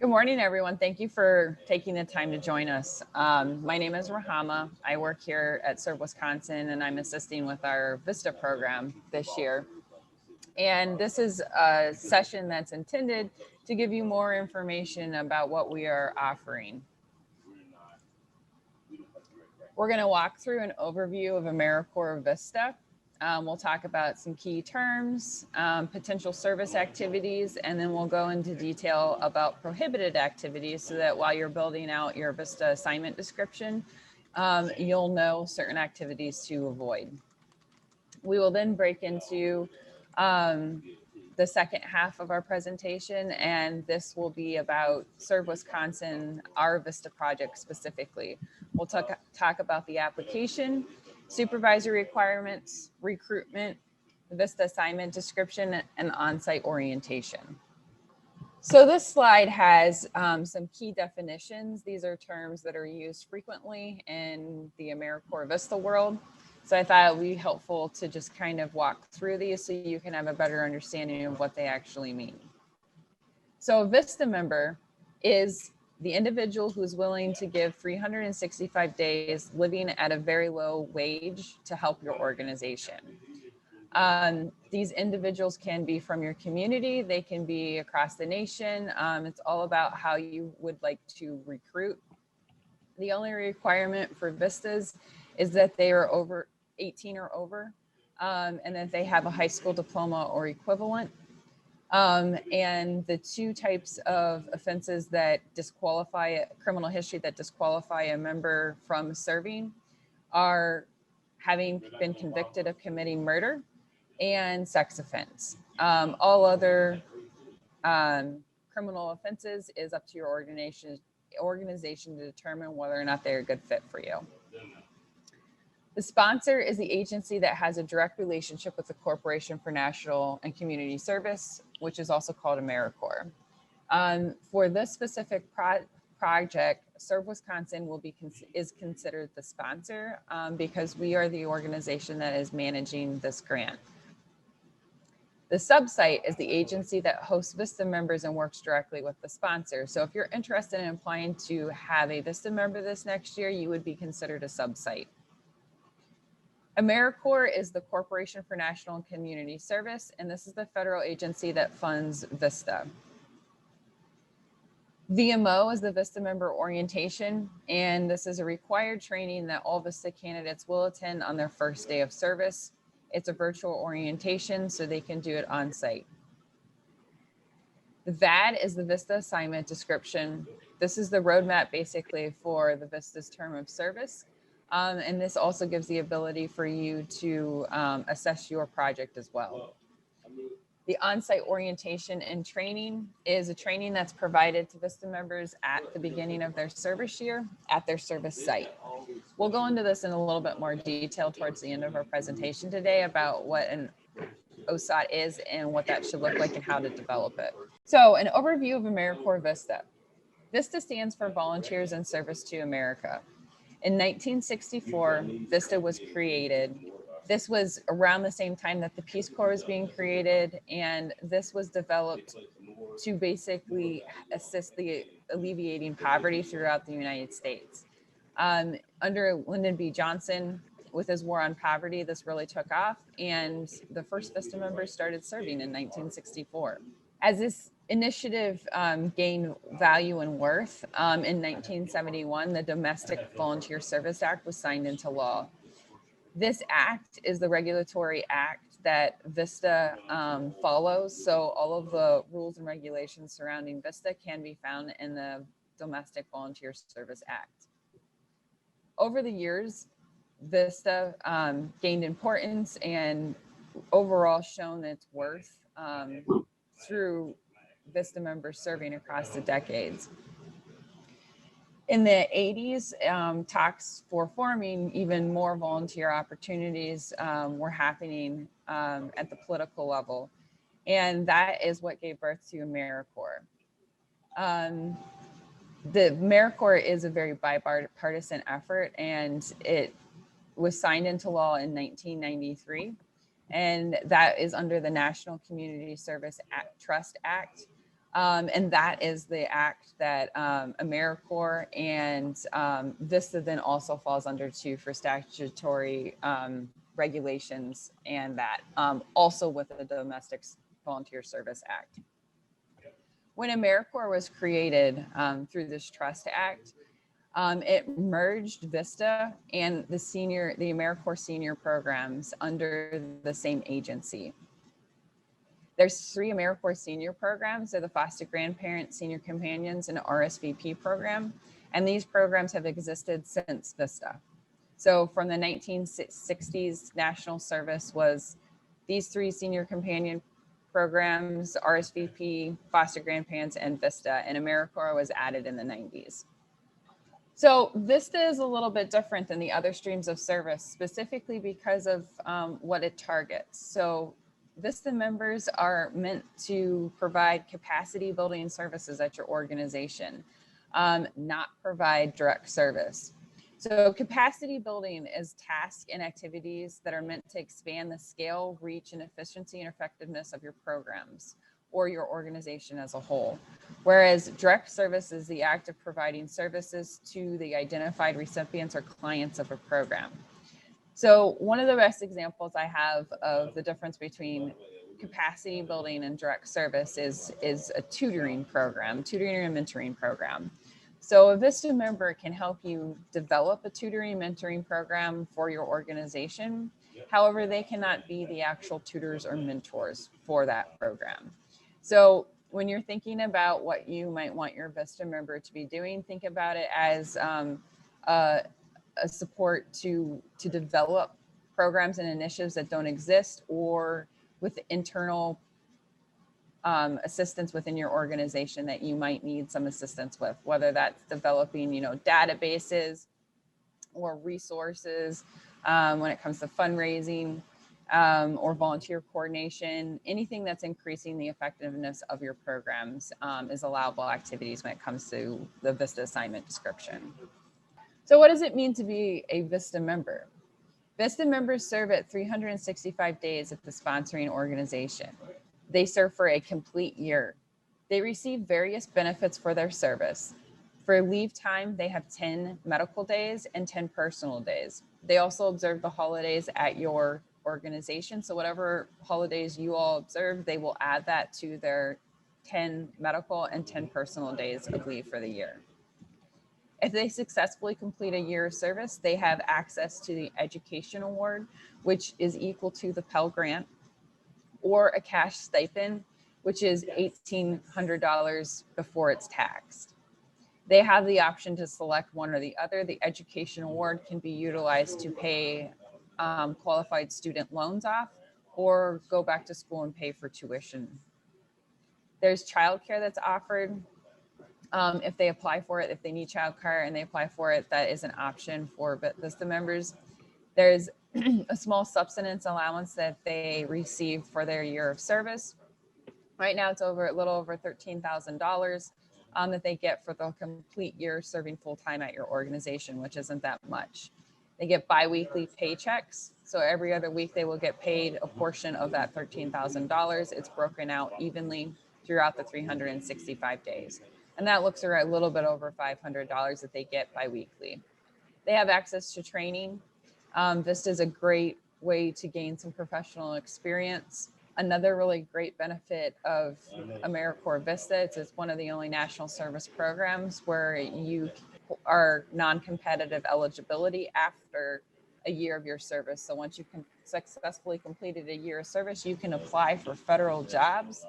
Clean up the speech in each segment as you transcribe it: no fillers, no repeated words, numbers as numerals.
Good morning, everyone. Thank you for taking the time to join us. My name is Rahama. I work here at Serve Wisconsin, and I'm assisting with our VISTA program this year. And this is a session that's intended to give you more information about what we are offering. We're going to walk through an overview of AmeriCorps VISTA. We'll talk about some key terms, potential service activities, and then we'll go into detail about prohibited activities so that while you're building out your VISTA assignment description, you'll know certain activities to avoid. We will then break into the second half of our presentation, and this will be about Serve Wisconsin, our VISTA project specifically. We'll talk about the application, supervisory requirements, recruitment, VISTA assignment description, and on-site orientation. So this slide has some key definitions. These are terms that are used frequently in the AmeriCorps VISTA world. So I thought it would be helpful to just kind of walk through these so you can have a better understanding of what they actually mean. So a VISTA member is the individual who's willing to give 365 days living at a very low wage to help your organization. These individuals can be from your community, they can be across the nation. It's all about how you would like to recruit. The only requirement for VISTAs is that they are over 18 or over, and that they have a high school diploma or equivalent. And the two types of offenses that disqualify a criminal history that disqualify a member from serving are having been convicted of committing murder and sex offense. All other criminal offenses is up to your organization to determine whether or not they're a good fit for you. The sponsor is the agency that has a direct relationship with the Corporation for National and Community Service, which is also called AmeriCorps. For this specific project, Serve Wisconsin is considered the sponsor because we are the organization that is managing this grant. The subsite is the agency that hosts VISTA members and works directly with the sponsor. So if you're interested in applying to have a VISTA member this next year, you would be considered a subsite. AmeriCorps is the Corporation for National and Community Service, and this is the federal agency that funds VISTA. VMO is the VISTA member orientation, and this is a required training that all VISTA candidates will attend on their first day of service. It's a virtual orientation, so they can do it on site. The VAD is the VISTA assignment description. This is the roadmap basically for the VISTA's term of service. And this also gives the ability for you to assess your project as well. The on-site orientation and training is a training that's provided to VISTA members at the beginning of their service year at their service site. We'll go into this in a little bit more detail towards the end of our presentation today about what an OSOT is and what that should look like and how to develop it. So an overview of AmeriCorps VISTA. VISTA stands for Volunteers in Service to America. In 1964, VISTA was created. This was around the same time that the Peace Corps was being created, and this was developed to basically assist the alleviating poverty throughout the United States. Under Lyndon B. Johnson, with his war on poverty, this really took off, and the first VISTA members started serving in 1964. As this initiative gained value and worth, in 1971, the Domestic Volunteer Service Act was signed into law. This act is the regulatory act that VISTA follows, so all of the rules and regulations surrounding VISTA can be found in the Domestic Volunteer Service Act. Over the years, VISTA gained importance and overall shown its worth through VISTA members serving across the decades. In the 80s, talks for forming even more volunteer opportunities were happening at the political level. And that is what gave birth to AmeriCorps. The AmeriCorps is a very bipartisan effort, and it was signed into law in 1993. And that is under the National Community Service Trust Act. And that is the act that AmeriCorps and VISTA then also falls under too for statutory regulations, and that also with the Domestic Volunteer Service Act. When AmeriCorps was created through this Trust Act, it merged VISTA and the AmeriCorps senior programs under the same agency. There's 3 AmeriCorps senior programs. They're the Foster Grandparent, Senior Companions, and RSVP program. And these programs have existed since VISTA. So from the 1960s, national service was these 3 senior companion programs, RSVP, Foster Grandparents, and VISTA. And AmeriCorps was added in the 90s. So VISTA is a little bit different than the other streams of service, specifically because of what it targets. So VISTA members are meant to provide capacity building services at your organization, not provide direct service. So capacity building is tasks and activities that are meant to expand the scale, reach, and efficiency and effectiveness of your programs or your organization as a whole. Whereas direct service is the act of providing services to the identified recipients or clients of a program. So one of the best examples I have of the difference between capacity building and direct service is a tutoring program, tutoring and mentoring program. So a VISTA member can help you develop a tutoring and mentoring program for your organization. However, they cannot be the actual tutors or mentors for that program. So when you're thinking about what you might want your VISTA member to be doing, think about it as a support to develop programs and initiatives that don't exist, or with internal assistance within your organization that you might need some assistance with, whether that's developing, databases or resources when it comes to fundraising or volunteer coordination. Anything that's increasing the effectiveness of your programs is allowable activities when it comes to the VISTA assignment description. So what does it mean to be a VISTA member? VISTA members serve at 365 days at the sponsoring organization. They serve for a complete year. They receive various benefits for their service. For leave time, they have 10 medical days and 10 personal days. They also observe the holidays at your organization. So whatever holidays you all observe, they will add that to their 10 medical and 10 personal days of leave for the year. If they successfully complete a year of service, they have access to the Education Award, which is equal to the Pell Grant, or a cash stipend, which is $1,800 before it's taxed. They have the option to select one or the other. The Education Award can be utilized to pay qualified student loans off, or go back to school and pay for tuition. There's childcare that's offered. If they apply for it, if they need childcare and they apply for it, that is an option for VISTA members. There's a small subsistence allowance that they receive for their year of service. Right now, it's a little over $13,000 that they get for the complete year serving full time at your organization, which isn't that much. They get biweekly paychecks. So every other week they will get paid a portion of that $13,000. It's broken out evenly throughout the 365 days. And that looks a little bit over $500 that they get biweekly. They have access to training. VISTA is a great way to gain some professional experience. Another really great benefit of AmeriCorps VISTA, it's one of the only national service programs where you are non-competitive eligibility after a year of your service. So once you can successfully completed a year of service, you can apply for federal jobs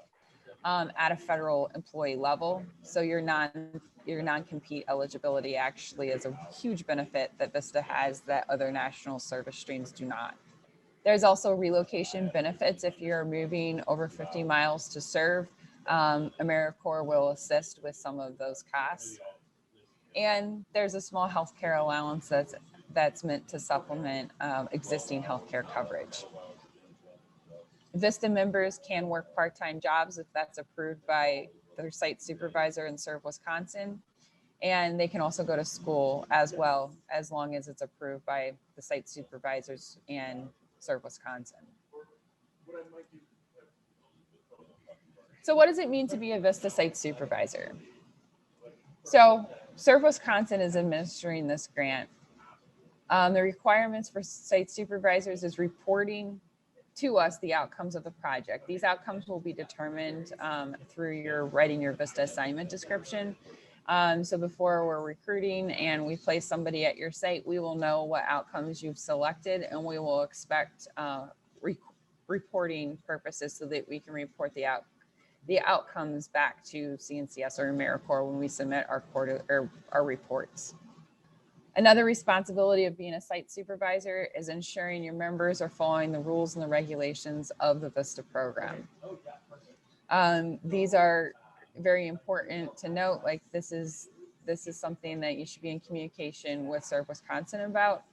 at a federal employee level. So your non-compete eligibility actually is a huge benefit that VISTA has that other national service streams do not. There's also relocation benefits if you're moving over 50 miles to serve. AmeriCorps will assist with some of those costs. And there's a small healthcare allowance that's meant to supplement existing healthcare coverage. VISTA members can work part-time jobs if that's approved by their site supervisor in Serve Wisconsin. And they can also go to school as well, as long as it's approved by the site supervisors and Serve Wisconsin. So what does it mean to be a VISTA site supervisor? So Serve Wisconsin is administering this grant. The requirements for site supervisors is reporting to us the outcomes of the project. These outcomes will be determined through your writing your VISTA assignment description. So before we're recruiting and we place somebody at your site, we will know what outcomes you've selected, and we will expect reporting purposes so that we can report the outcomes back to CNCS or AmeriCorps when we submit our reports. Another responsibility of being a site supervisor is ensuring your members are following the rules and the regulations of the VISTA program. These are very important to note. Like this is something that you should be in communication with Serve Wisconsin about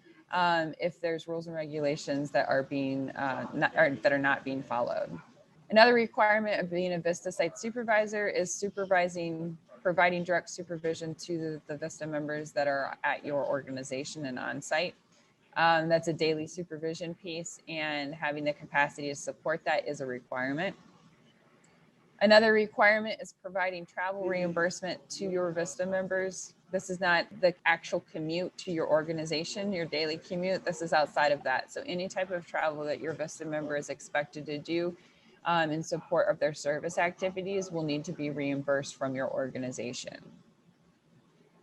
if there's rules and regulations that are that are not being followed. Another requirement of being a VISTA site supervisor is providing direct supervision to the VISTA members that are at your organization and on site. That's a daily supervision piece, and having the capacity to support that is a requirement. Another requirement is providing travel reimbursement to your VISTA members. This is not the actual commute to your organization, your daily commute. This is outside of that. So any type of travel that your VISTA member is expected to do in support of their service activities will need to be reimbursed from your organization.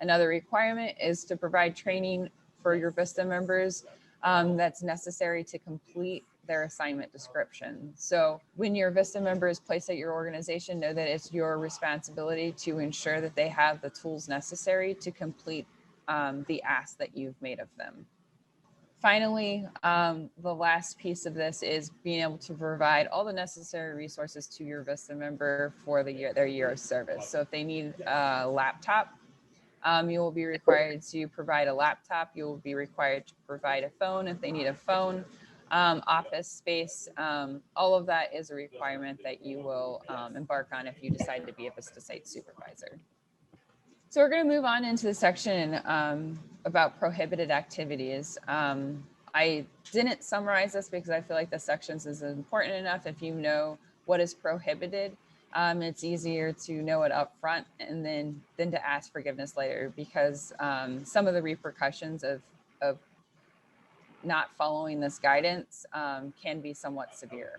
Another requirement is to provide training for your VISTA members that's necessary to complete their assignment description. So when your VISTA member is placed at your organization, know that it's your responsibility to ensure that they have the tools necessary to complete the ask that you've made of them. Finally, the last piece of this is being able to provide all the necessary resources to your VISTA member for their year of service. So if they need a laptop, you will be required to provide a laptop. You will be required to provide a phone if they need a phone, office space. All of that is a requirement that you will embark on if you decide to be a VISTA site supervisor. So we're going to move on into the section about prohibited activities. I didn't summarize this because I feel like the sections is important enough. If you know what is prohibited, it's easier to know it up front and then to ask forgiveness later, because some of the repercussions of not following this guidance can be somewhat severe.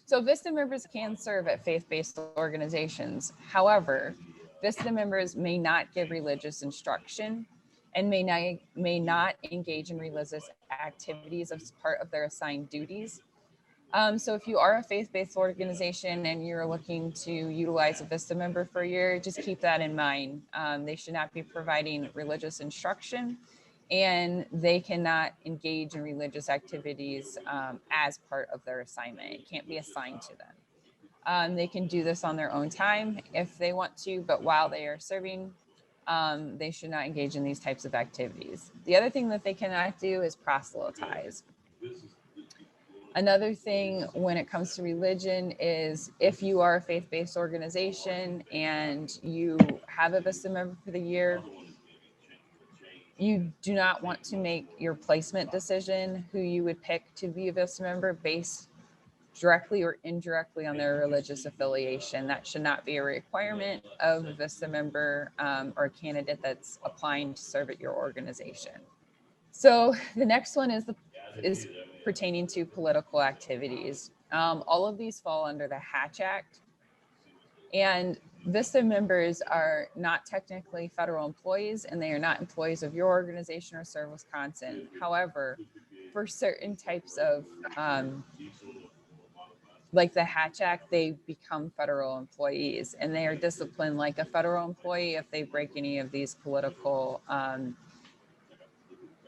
So VISTA members can serve at faith-based organizations. However, VISTA members may not give religious instruction and may not engage in religious activities as part of their assigned duties. So if you are a faith-based organization and you're looking to utilize a VISTA member for a year, just keep that in mind. They should not be providing religious instruction, and they cannot engage in religious activities as part of their assignment. It can't be assigned to them. They can do this on their own time if they want to, but while they are serving, they should not engage in these types of activities. The other thing that they cannot do is proselytize. Another thing when it comes to religion is if you are a faith-based organization and you have a VISTA member for the year, you do not want to make your placement decision who you would pick to be a VISTA member based directly or indirectly on their religious affiliation. That should not be a requirement of a VISTA member or a candidate that's applying to serve at your organization. So the next one is pertaining to political activities. All of these fall under the Hatch Act, and VISTA members are not technically federal employees, and they are not employees of your organization or Serve Wisconsin. However, for certain types of like the Hatch Act, they become federal employees, and they are disciplined like a federal employee if they break any of these political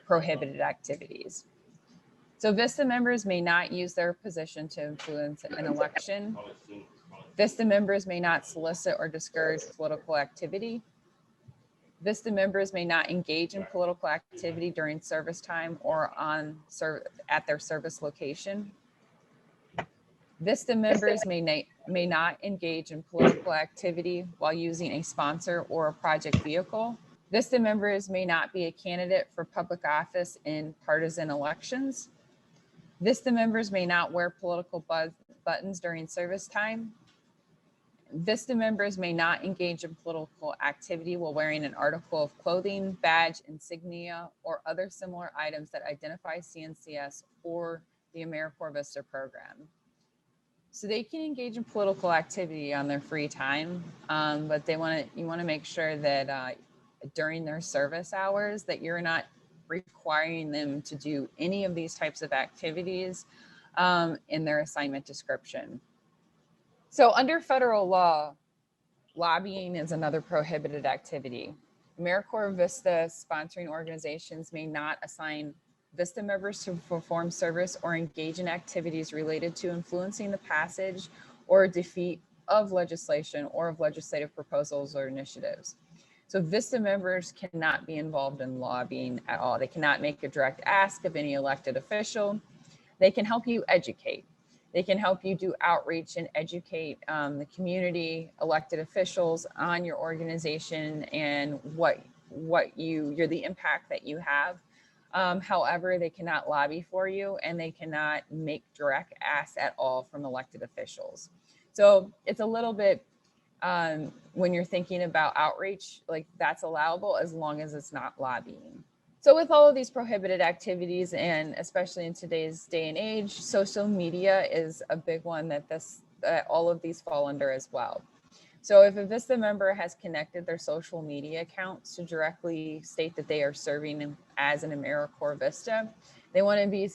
prohibited activities. So VISTA members may not use their position to influence an election. VISTA members may not solicit or discourage political activity. VISTA members may not engage in political activity during service time or at their service location. VISTA members may not engage in political activity while using a sponsor or a project vehicle. VISTA members may not be a candidate for public office in partisan elections. VISTA members may not wear political buttons during service time. VISTA members may not engage in political activity while wearing an article of clothing, badge, insignia, or other similar items that identify CNCS or the AmeriCorps VISTA program. So they can engage in political activity on their free time, but you want to make sure that during their service hours that you're not requiring them to do any of these types of activities in their assignment description. So under federal law, lobbying is another prohibited activity. AmeriCorps VISTA sponsoring organizations may not assign VISTA members to perform service or engage in activities related to influencing the passage or defeat of legislation or of legislative proposals or initiatives. So VISTA members cannot be involved in lobbying at all. They cannot make a direct ask of any elected official. They can help you educate. They can help you do outreach and educate the community, elected officials on your organization and you're the impact that you have. However, they cannot lobby for you and they cannot make direct asks at all from elected officials. So it's a little bit, when you're thinking about outreach, like that's allowable as long as it's not lobbying. So with all of these prohibited activities, and especially in today's day and age, social media is a big one that all of these fall under as well. So if a VISTA member has connected their social media accounts to directly state that they are serving as an AmeriCorps VISTA, they want to be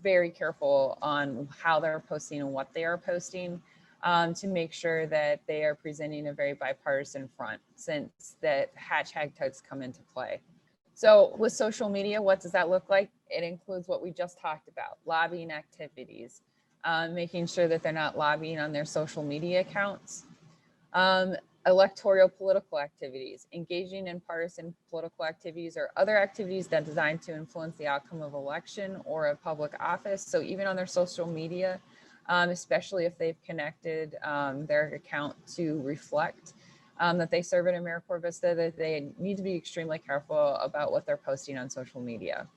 very careful on how they're posting and what they are posting to make sure that they are presenting a very bipartisan front, since that hashtag tags come into play. So with social media, what does that look like? It includes what we just talked about, lobbying activities, making sure that they're not lobbying on their social media accounts, electoral political activities, engaging in partisan political activities or other activities that are designed to influence the outcome of election or a public office. So even on their social media, especially if they've connected their account to reflect that they serve at AmeriCorps VISTA, that they need to be extremely careful about what they're posting on social media.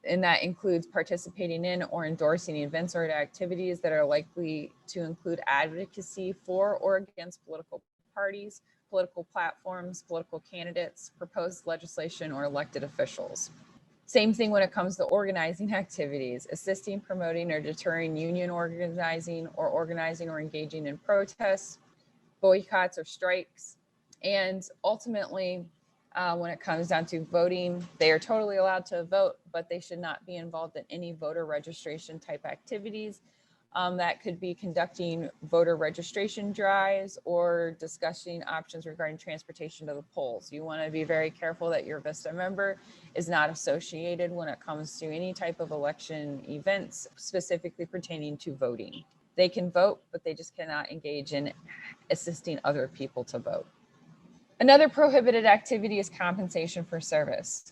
And that includes participating in or endorsing events or activities that are likely to include advocacy for or against political parties, political platforms, political candidates, proposed legislation, or elected officials. Same thing when it comes to organizing activities, assisting, promoting, or deterring union organizing or engaging in protests, boycotts or strikes. And ultimately, when it comes down to voting, they are totally allowed to vote, but they should not be involved in any voter registration type activities. That could be conducting voter registration drives or discussing options regarding transportation to the polls. You want to be very careful that your VISTA member is not associated when it comes to any type of election events specifically pertaining to voting. They can vote, but they just cannot engage in assisting other people to vote. Another prohibited activity is compensation for service.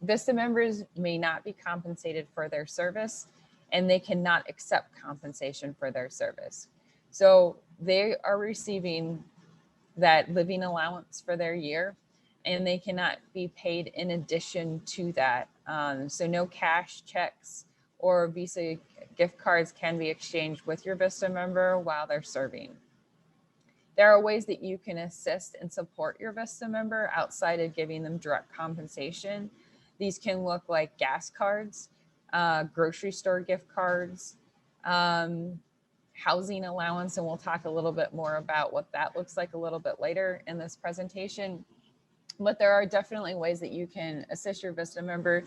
VISTA members may not be compensated for their service, and they cannot accept compensation for their service. So they are receiving that living allowance for their year, and they cannot be paid in addition to that. So no cash checks or Visa gift cards can be exchanged with your VISTA member while they're serving. There are ways that you can assist and support your VISTA member outside of giving them direct compensation. These can look like gas cards, grocery store gift cards, housing allowance, and we'll talk a little bit more about what that looks like a little bit later in this presentation. But there are definitely ways that you can assist your VISTA member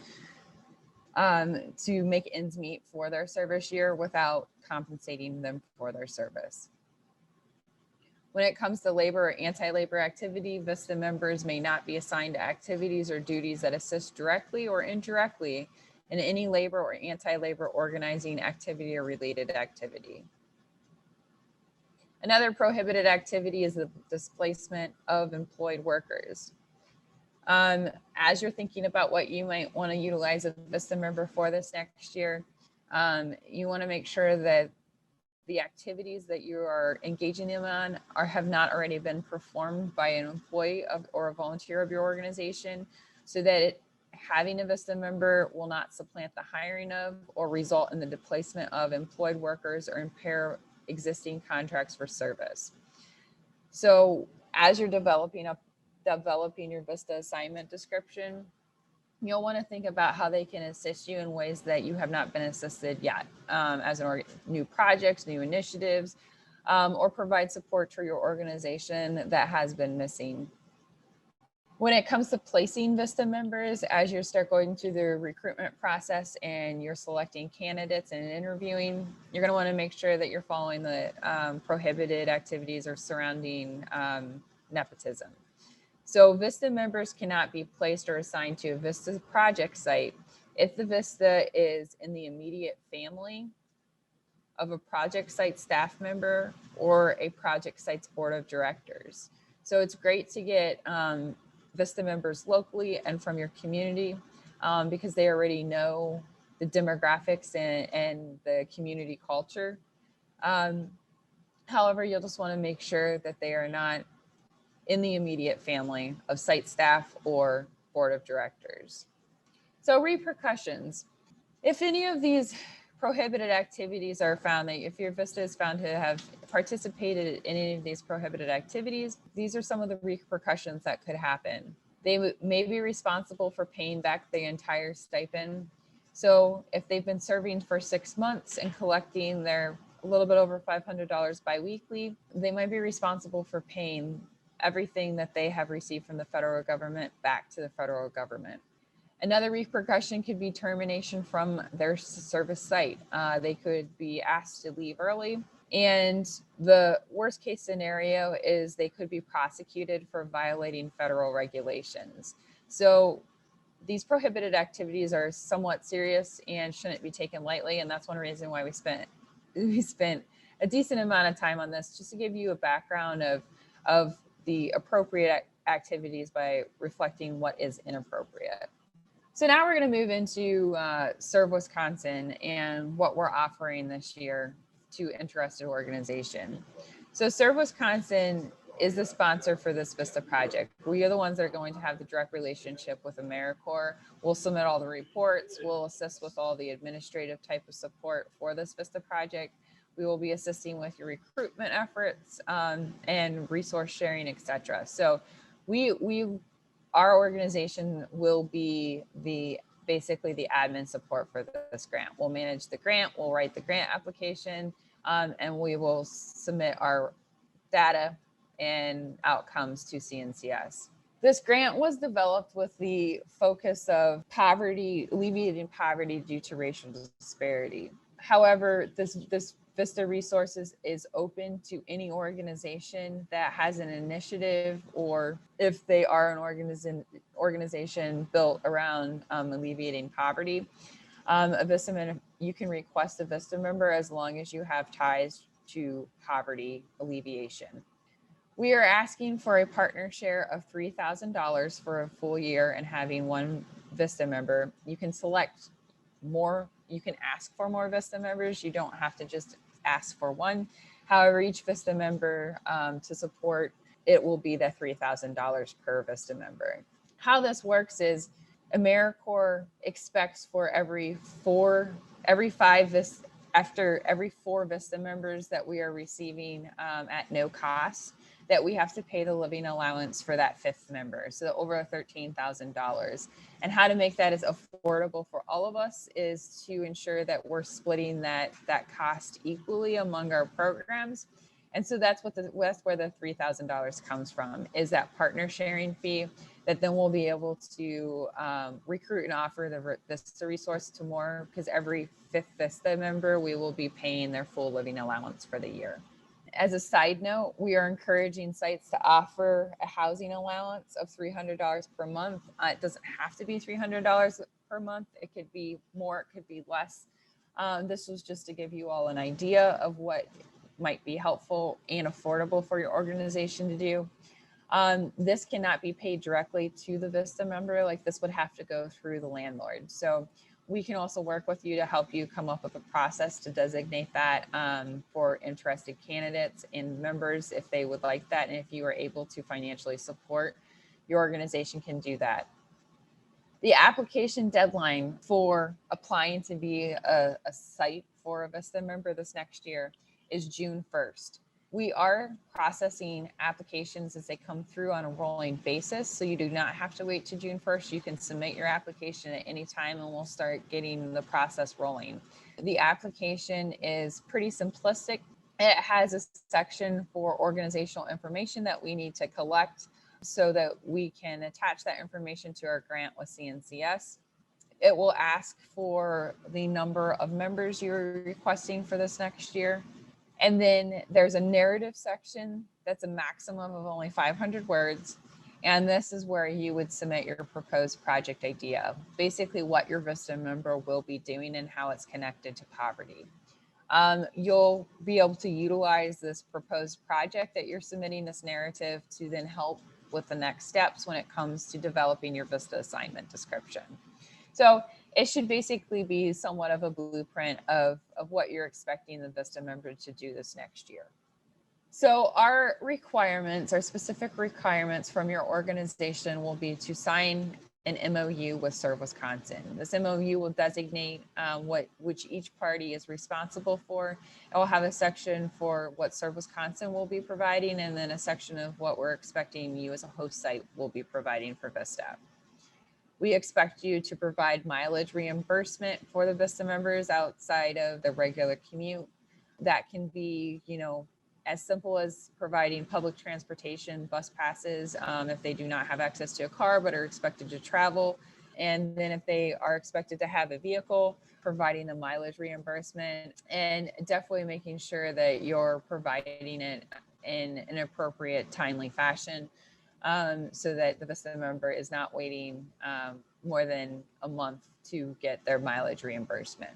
to make ends meet for their service year without compensating them for their service. When it comes to labor or anti-labor activity, VISTA members may not be assigned to activities or duties that assist directly or indirectly in any labor or anti-labor organizing activity or related activity. Another prohibited activity is the displacement of employed workers. As you're thinking about what you might want to utilize a VISTA member for this next year, you want to make sure that the activities that you are engaging them on have not already been performed by an employee or a volunteer of your organization, so that having a VISTA member will not supplant the hiring of or result in the displacement of employed workers or impair existing contracts for service. So as you're developing your VISTA assignment description, you'll want to think about how they can assist you in ways that you have not been assisted yet, as new projects, new initiatives, or provide support for your organization that has been missing. When it comes to placing VISTA members, as you start going through the recruitment process and you're selecting candidates and interviewing, you're going to want to make sure that you're following the prohibited activities or surrounding nepotism. So VISTA members cannot be placed or assigned to a VISTA project site if the VISTA is in the immediate family of a project site staff member or a project site's board of directors. So it's great to get VISTA members locally and from your community because they already know the demographics and the community culture. However, you'll just want to make sure that they are not in the immediate family of site staff or board of directors. So repercussions. If any of these prohibited activities are found, that if your VISTA is found to have participated in any of these prohibited activities, these are some of the repercussions that could happen. They may be responsible for paying back the entire stipend. So if they've been serving for 6 months and collecting their a little bit over $500 biweekly, they might be responsible for paying everything that they have received from the federal government back to the federal government. Another repercussion could be termination from their service site. They could be asked to leave early. And the worst case scenario is they could be prosecuted for violating federal regulations. So these prohibited activities are somewhat serious and shouldn't be taken lightly. And that's one reason why we spent a decent amount of time on this, just to give you a background of the appropriate activities by reflecting what is inappropriate. So now we're going to move into Serve Wisconsin and what we're offering this year to interested organizations. So Serve Wisconsin is the sponsor for this VISTA project. We are the ones that are going to have the direct relationship with AmeriCorps. We'll submit all the reports. We'll assist with all the administrative type of support for this VISTA project. We will be assisting with your recruitment efforts and resource sharing, etc. So our organization will be basically the admin support for this grant. We'll manage the grant, we'll write the grant application, and we will submit our data and outcomes to CNCS. This grant was developed with the focus of alleviating poverty due to racial disparity. However, this VISTA Resources is open to any organization that has an initiative, or if they are an organization built around alleviating poverty. You can request a VISTA member as long as you have ties to poverty alleviation. We are asking for a partner share of $3,000 for a full year and having one VISTA member. You can select more, you can ask for more VISTA members. You don't have to just ask for one. However, each VISTA member to support, it will be the $3,000 per VISTA member. How this works is AmeriCorps expects for every four VISTA members that we are receiving at no cost, that we have to pay the living allowance for that fifth member, so over $13,000. And how to make that as affordable for all of us is to ensure that we're splitting that cost equally among our programs. And so that's where the $3,000 comes from, is that partner sharing fee that then we'll be able to recruit and offer the VISTA resource to more, because every fifth VISTA member, we will be paying their full living allowance for the year. As a side note, we are encouraging sites to offer a housing allowance of $300 per month. It doesn't have to be $300 per month. It could be more, it could be less. This was just to give you all an idea of what might be helpful and affordable for your organization to do. This cannot be paid directly to the VISTA member. Like, this would have to go through the landlord. So we can also work with you to help you come up with a process to designate that for interested candidates and members if they would like that. And if you are able to financially support, your organization can do that. The application deadline for applying to be a site for a VISTA member this next year is June 1st. We are processing applications as they come through on a rolling basis, so you do not have to wait to June 1st. You can submit your application at any time and we'll start getting the process rolling. The application is pretty simplistic. It has a section for organizational information that we need to collect so that we can attach that information to our grant with CNCS. It will ask for the number of members you're requesting for this next year. And then there's a narrative section that's a maximum of only 500 words. And this is where you would submit your proposed project idea, basically what your VISTA member will be doing and how it's connected to poverty. You'll be able to utilize this proposed project that you're submitting, this narrative, to then help with the next steps when it comes to developing your VISTA assignment description. So it should basically be somewhat of a blueprint of what you're expecting the VISTA member to do this next year. So our requirements, our specific requirements from your organization will be to sign an MOU with Serve Wisconsin. This MOU will designate which each party is responsible for. It will have a section for what Serve Wisconsin will be providing, and then a section of what we're expecting you as a host site will be providing for VISTA. We expect you to provide mileage reimbursement for the VISTA members outside of the regular commute. That can be, as simple as providing public transportation, bus passes, if they do not have access to a car but are expected to travel. And then if they are expected to have a vehicle, providing the mileage reimbursement, and definitely making sure that you're providing it in an appropriate, timely fashion. So that the VISTA member is not waiting more than a month to get their mileage reimbursement.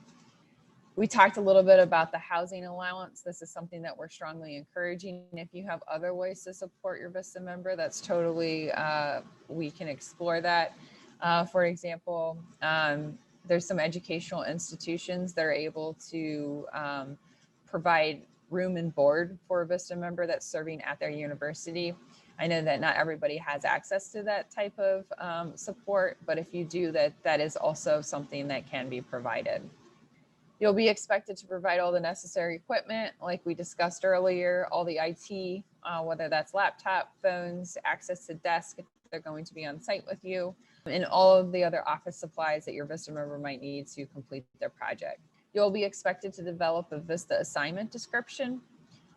We talked a little bit about the housing allowance. This is something that we're strongly encouraging. If you have other ways to support your VISTA member, that's totally, we can explore that. For example, there's some educational institutions that are able to provide room and board for a VISTA member that's serving at their university. I know that not everybody has access to that type of support, but if you do, that is also something that can be provided. You'll be expected to provide all the necessary equipment, like we discussed earlier, all the IT, whether that's laptop, phones, access to desk if they're going to be on site with you, and all of the other office supplies that your VISTA member might need to complete their project. You'll be expected to develop a VISTA assignment description.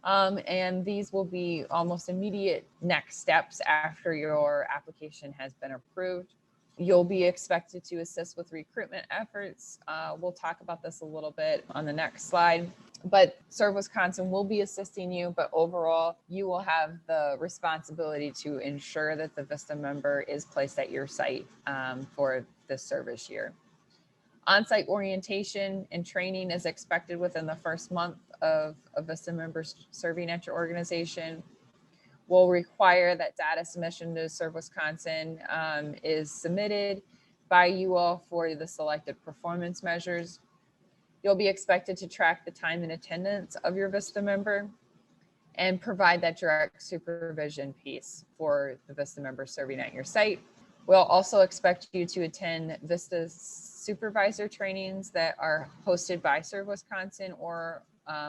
And these will be almost immediate next steps after your application has been approved. You'll be expected to assist with recruitment efforts. We'll talk about this a little bit on the next slide, but Serve Wisconsin will be assisting you, but overall you will have the responsibility to ensure that the VISTA member is placed at your site for this service year. On-site orientation and training is expected within the first month of VISTA members serving at your organization. We'll require that data submission to Serve Wisconsin is submitted by you all for the selected performance measures. You'll be expected to track the time and attendance of your VISTA member and provide that direct supervision piece for the VISTA member serving at your site. We'll also expect you to attend VISTA's supervisor trainings that are hosted by Serve Wisconsin or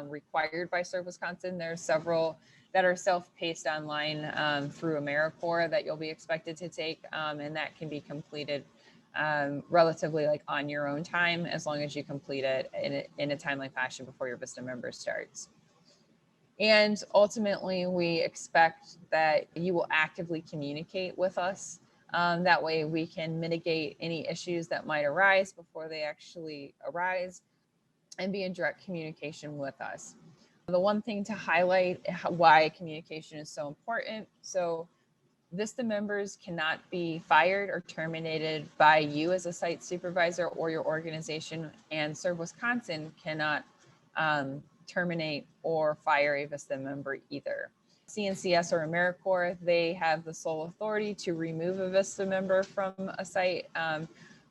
required by Serve Wisconsin. There's several that are self-paced online through AmeriCorps that you'll be expected to take, and that can be completed relatively on your own time, as long as you complete it in a timely fashion before your VISTA member starts. And ultimately, we expect that you will actively communicate with us. That way we can mitigate any issues that might arise before they actually arise and be in direct communication with us. The one thing to highlight why communication is so important. So VISTA members cannot be fired or terminated by you as a site supervisor or your organization, and Serve Wisconsin cannot terminate or fire a VISTA member either. CNCS or AmeriCorps, they have the sole authority to remove a VISTA member from a site.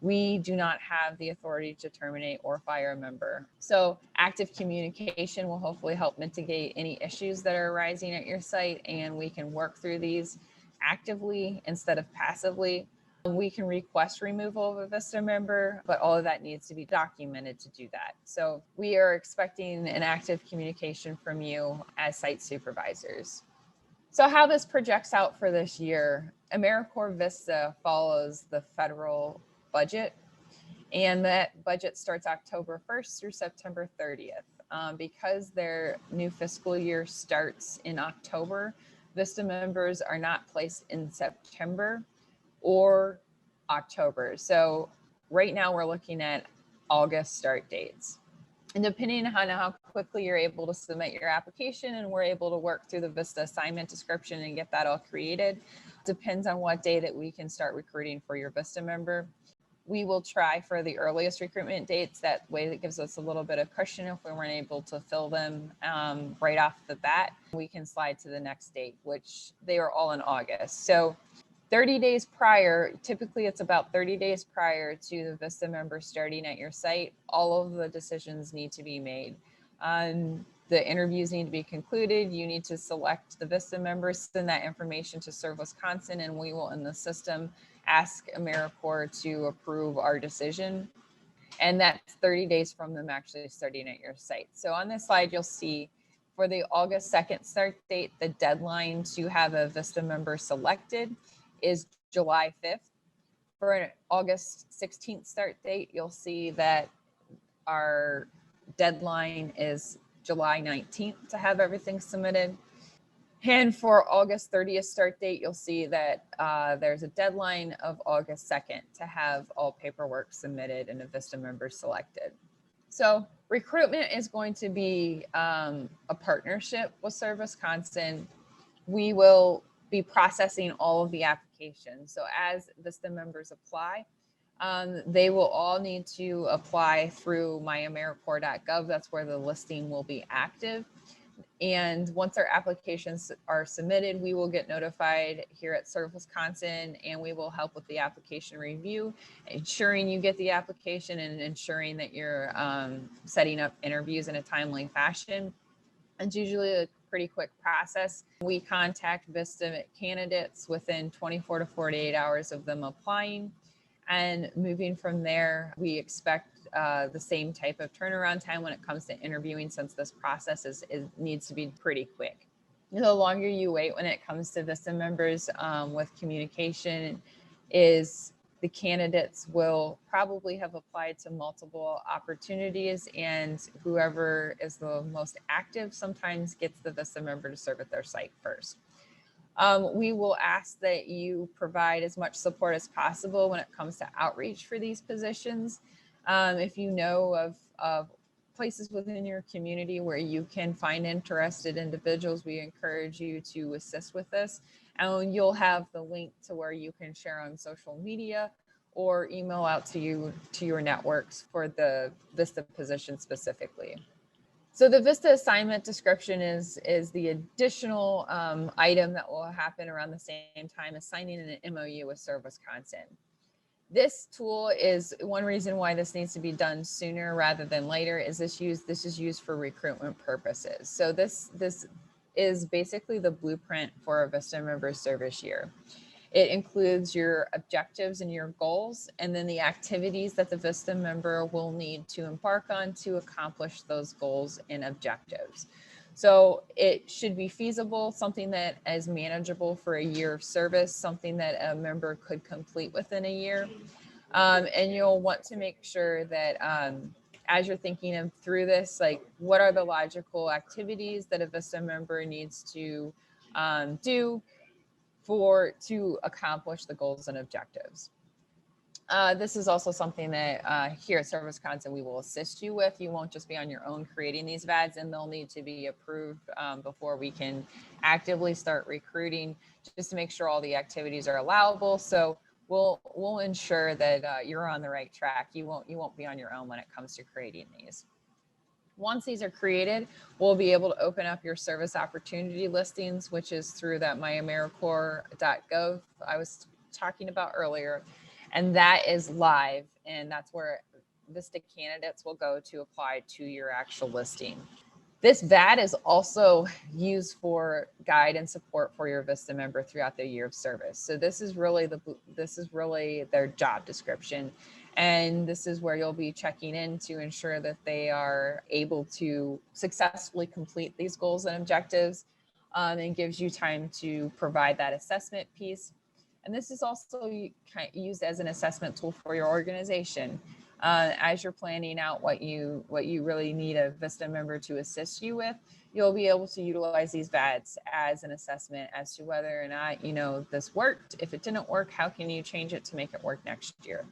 We do not have the authority to terminate or fire a member. So active communication will hopefully help mitigate any issues that are arising at your site, and we can work through these actively instead of passively. We can request removal of a VISTA member, but all of that needs to be documented to do that. So we are expecting an active communication from you as site supervisors. So how this projects out for this year, AmeriCorps VISTA follows the federal budget, and that budget starts October 1st through September 30th. Because their new fiscal year starts in October, VISTA members are not placed in September or October. So right now we're looking at August start dates. And depending on how quickly you're able to submit your application and we're able to work through the VISTA assignment description and get that all created, depends on what day that we can start recruiting for your VISTA member. We will try for the earliest recruitment dates. That way that gives us a little bit of cushion. If we weren't able to fill them right off the bat, we can slide to the next date, which they are all in August. So 30 days prior, typically it's about 30 days prior to the VISTA member starting at your site, all of the decisions need to be made. The interviews need to be concluded. You need to select the VISTA members, send that information to Serve Wisconsin, and we will in the system ask AmeriCorps to approve our decision. And that's 30 days from them actually starting at your site. So on this slide, you'll see for the August 2nd start date, the deadline to have a VISTA member selected is July 5th. For an August 16th start date, you'll see that our deadline is July 19th to have everything submitted. And for August 30th start date, you'll see that there's a deadline of August 2nd to have all paperwork submitted and a VISTA member selected. So recruitment is going to be a partnership with Serve Wisconsin. We will be processing all of the applications. So as VISTA members apply, they will all need to apply through myamericorps.gov. That's where the listing will be active. And once our applications are submitted, we will get notified here at Serve Wisconsin, and we will help with the application review, ensuring you get the application and ensuring that you're setting up interviews in a timely fashion. It's usually a pretty quick process. We contact VISTA candidates within 24 to 48 hours of them applying. And moving from there, we expect the same type of turnaround time when it comes to interviewing, since this process needs to be pretty quick. The longer you wait when it comes to VISTA members with communication is the candidates will probably have applied to multiple opportunities, and whoever is the most active sometimes gets the VISTA member to serve at their site first. We will ask that you provide as much support as possible when it comes to outreach for these positions. If you know of places within your community where you can find interested individuals, we encourage you to assist with this. And you'll have the link to where you can share on social media or email out to your networks for the VISTA position specifically. So the VISTA assignment description is the additional item that will happen around the same time as signing an MOU with Serve Wisconsin. This tool is one reason why this needs to be done sooner rather than later. Is this is used for recruitment purposes. So this is basically the blueprint for a VISTA member service year. It includes your objectives and your goals, and then the activities that the VISTA member will need to embark on to accomplish those goals and objectives. So it should be feasible, something that is manageable for a year of service, something that a member could complete within a year. And you'll want to make sure that as you're thinking of through this, like what are the logical activities that a VISTA member needs to do to accomplish the goals and objectives. This is also something that here at Serve Wisconsin, we will assist you with. You won't just be on your own creating these VADs, and they'll need to be approved before we can actively start recruiting, just to make sure all the activities are allowable. So we'll ensure that you're on the right track. You won't be on your own when it comes to creating these. Once these are created, we'll be able to open up your service opportunity listings, which is through that myamericorps.gov I was talking about earlier. And that is live, and that's where VISTA candidates will go to apply to your actual listing. This VAD is also used for guide and support for your VISTA member throughout their year of service. So this is really their job description. And this is where you'll be checking in to ensure that they are able to successfully complete these goals and objectives, and gives you time to provide that assessment piece. And this is also used as an assessment tool for your organization. As you're planning out what you really need a VISTA member to assist you with, you'll be able to utilize these VADs as an assessment as to whether or not, this worked. If it didn't work, how can you change it to make it work next year?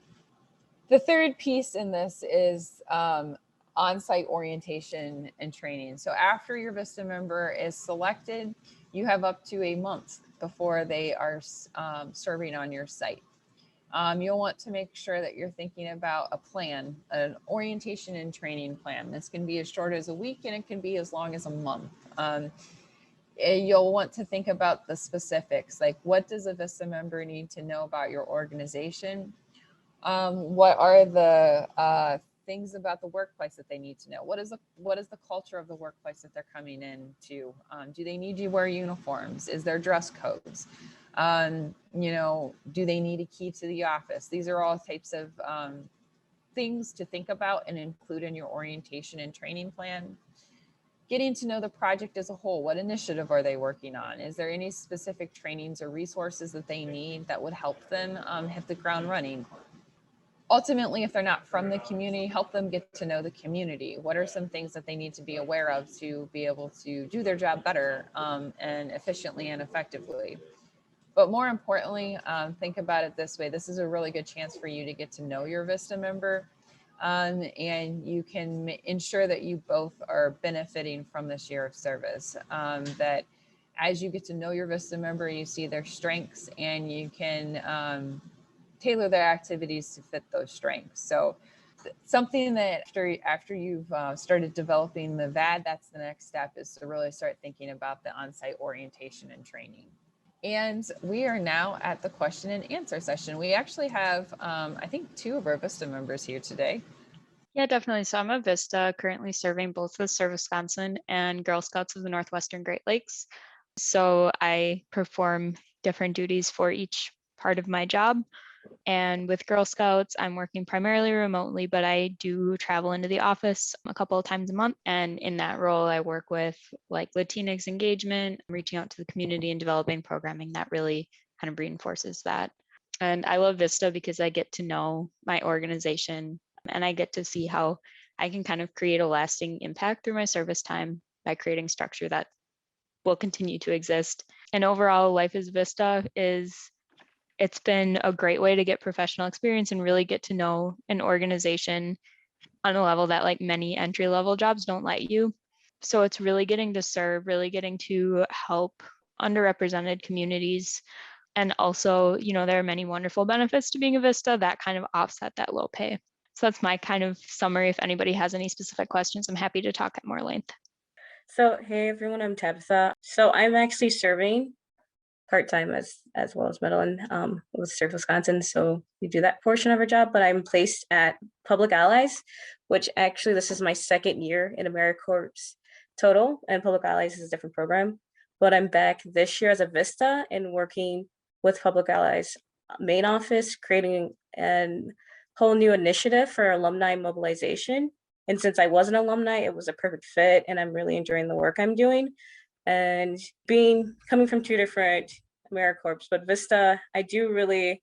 The third piece in this is on-site orientation and training. So after your VISTA member is selected, you have up to a month before they are serving on your site. You'll want to make sure that you're thinking about a plan, an orientation and training plan. This can be as short as a week and it can be as long as a month. You'll want to think about the specifics, like what does a VISTA member need to know about your organization? What are the things about the workplace that they need to know? What is the culture of the workplace that they're coming into? Do they need you to wear uniforms? Is there dress codes? Do they need a key to the office? These are all types of things to think about and include in your orientation and training plan. Getting to know the project as a whole. What initiative are they working on? Is there any specific trainings or resources that they need that would help them hit the ground running? Ultimately, if they're not from the community, help them get to know the community. What are some things that they need to be aware of to be able to do their job better and efficiently and effectively? But more importantly, think about it this way. This is a really good chance for you to get to know your VISTA member, and you can ensure that you both are benefiting from this year of service. That as you get to know your VISTA member, you see their strengths and you can tailor their activities to fit those strengths. So something that after you've started developing the VAD, that's the next step, is to really start thinking about the on-site orientation and training. And we are now at the question and answer session. We actually have, I think, 2 of our VISTA members here today. Yeah, definitely. So I'm a VISTA, currently serving both with Serve Wisconsin and Girl Scouts of the Northwestern Great Lakes. So I perform different duties for each part of my job. And with Girl Scouts, I'm working primarily remotely, but I do travel into the office a couple of times a month. And in that role, I work with like Latinx engagement, reaching out to the community and developing programming that really kind of reinforces that. And I love VISTA because I get to know my organization and I get to see how I can kind of create a lasting impact through my service time by creating structure that will continue to exist. And overall, life as VISTA it's been a great way to get professional experience and really get to know an organization on a level that like many entry-level jobs don't let you. So it's really getting to serve, really getting to help underrepresented communities. And also, there are many wonderful benefits to being a VISTA that kind of offset that low pay. So that's my kind of summary. If anybody has any specific questions, I'm happy to talk at more length. So, hey everyone, I'm Tabitha. So I'm actually serving part-time as well as middle and with Serve Wisconsin. So we do that portion of our job, but I'm placed at Public Allies, which actually this is my second year in AmeriCorps total, and Public Allies is a different program. But I'm back this year as a VISTA and working with Public Allies main office, creating a whole new initiative for alumni mobilization. And since I was an alumni, it was a perfect fit, and I'm really enjoying the work I'm doing. And coming from 2 different AmeriCorps, but VISTA, I do really